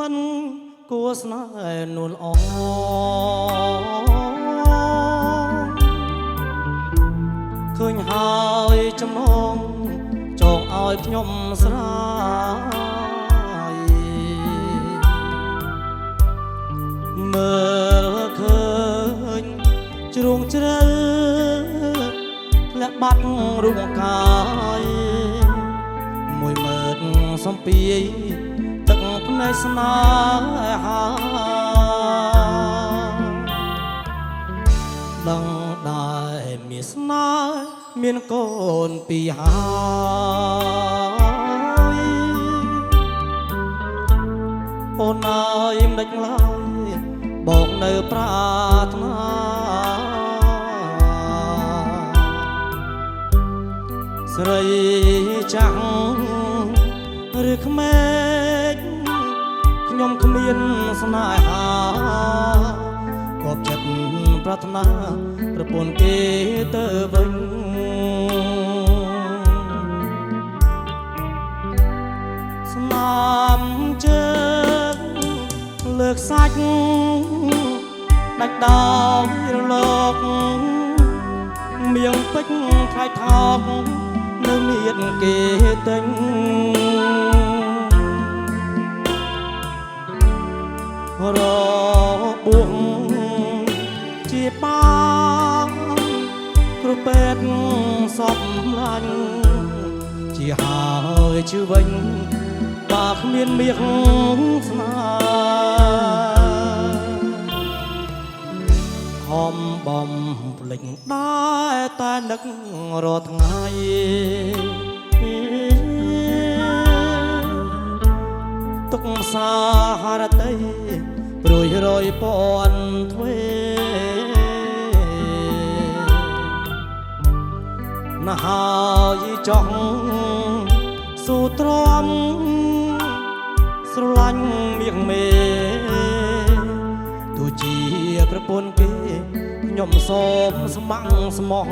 មិនគួស្នេហ៍នួនអឃើញហើយចំណងចងឲ្យខ្ញុំស្រាយមើលឃើញជ្រុងជ្រៅធ្លាក់បាត់រូបកាយ10000សំពីទឹកភ្នែកស្នេហាដឹងដែរមានស្នេហ៍មានកូនពីហើយអូនអើយមិនដេចឡើយបងនៅប្រាថ្នាស្រីចាស់ឬក្មេងខ្ញុំគ្មានស្នេហាគប់ចិត្តប្រាថ្នាប្រពន្ធគេទៅវិញស្នាមជើងលើកសាច់ដាច់ដោយរលកមៀងពេជ្រថ្លៃថោកនៅមានគេទិញរបួសជាបានគ្រូពេទ្យសពឡាញ់ជាហើយជឿវិញបើគ្មានមាសស្នាខំបំភ្លេចដែរតែនឹករាល់ថ្ងៃទុកសារតីព្រួយរយពន់ទ្វេណាហើយចង់ស៊ូទ្រាំស្រឡាញ់មាសមេទោះជាប្រពន្ធគេខ្ញុំសូមស្ម័គ្រស្មោះ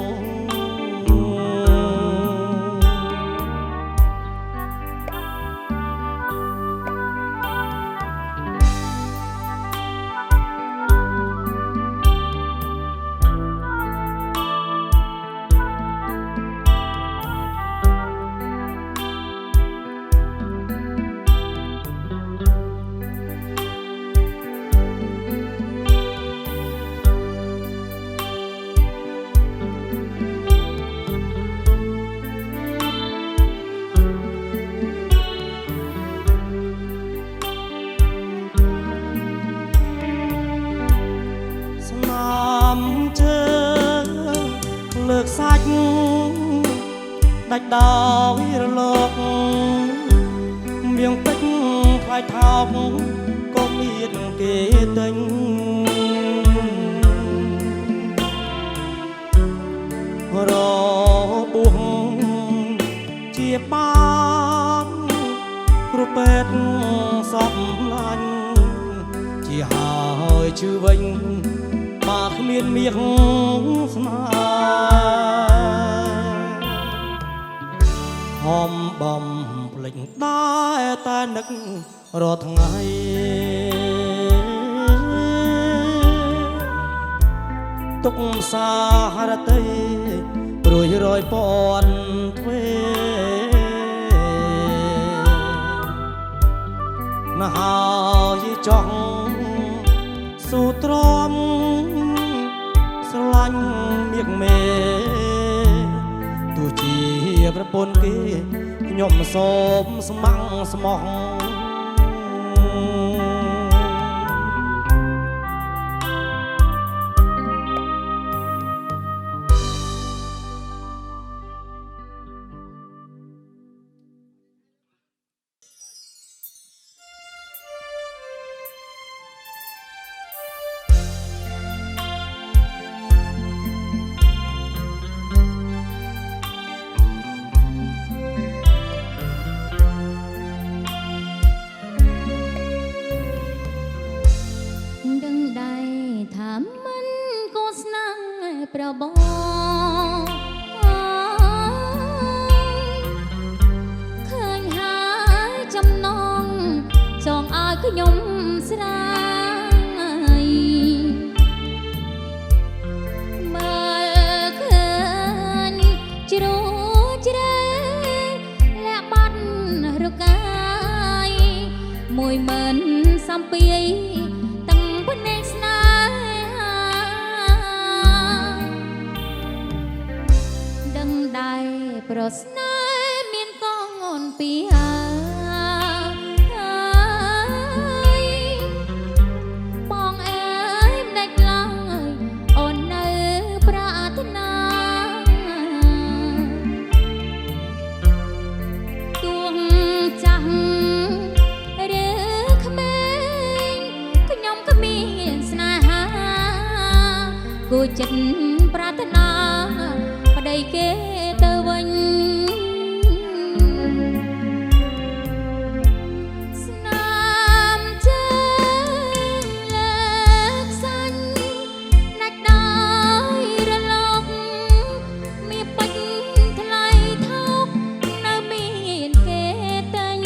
លើកសាច់ដាច់ដោយរលកមៀងពេជ្រថ្លៃថោកក៏មានគេទិញរបួសជាបានគ្រូពេទ្យសពឡាញ់ជាហើយជឿវិញបើគ្មានមាសស្នេហ៍ហំបំភ្លេចដែរតែនឹករាល់ថ្ងៃទុកសារតីព្រួយរយពន់ទ្វេណាហើយចង់ស៊ូទ្រាំស្រឡាញ់មាសមេទោះជាប្រពន្ធគេខ្ញុំសូមស្ម័គ្រស្មោះ ខ្ញុំស្រាយមើលឃើញជ្រោជ្រែលាក់បាត់រកាយ10000សំពីតាំងភ្នែកស្នេហាដឹងដែរប្រស្នេហ៍មានកងពីបងអើយមិនដាច់ឡើយអូននៅប្រាថ្នាទួងចាស់ឬក្មេងខ្ញុំក៏មានស្នេហាគួរចិត្តប្រាថ្នាប្តីគេទៅវិញស្នាមជើងលើកសាញ់ណាច់ដោយរលកមានបាច់ថ្លៃថោកនៅមានគេទិញ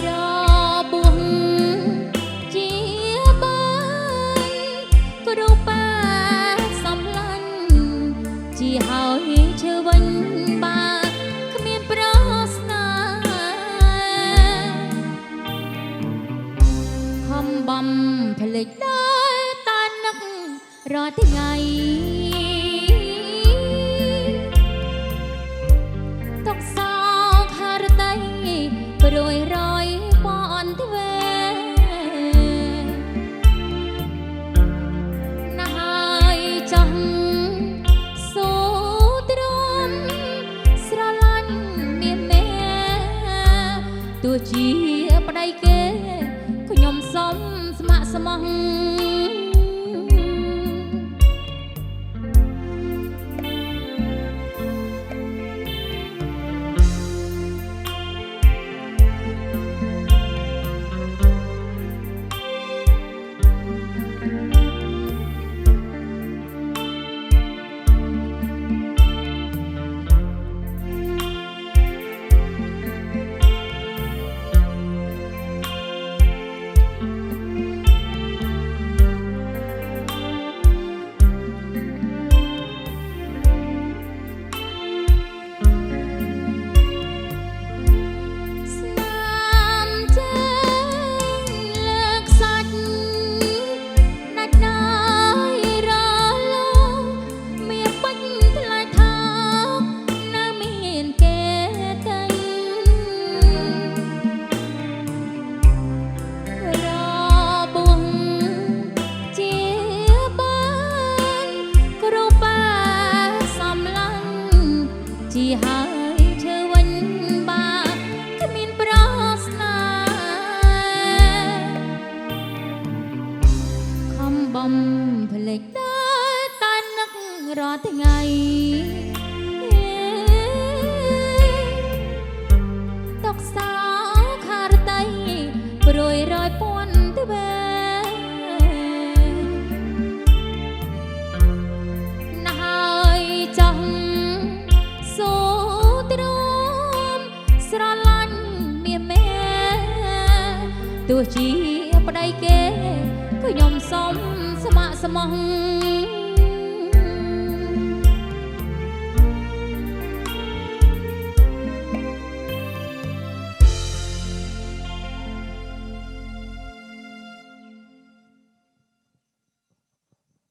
របួសជាបានគ្រូប៉ាសំឡាញ់ជាហើយឈើវិញបាទគ្មានប្រស្នាខំបំភ្លេចដែរតានឹករាល់ថ្ងៃទុកសោកហារតីព្រួយរយពន់ទ្វេណាហើយចង់សូទ្រាំស្រឡាញ់មានមេទោះជាប្តីគេខ្ញុំសុំស្ម័គ្រស្មោះជាហើយឈើវិញបាទគ្មានប្រស្នាខំបំភ្លេចដែរតែនឹករាល់ថ្ងៃទុកសោកហារតីព្រួយរយពន់ទ្វេណាហើយចង់សូទ្រាំស្រឡាញ់មានមេទោះជាប្តីគេខ្ញុំសុំស្ម័គ្រស្មោះ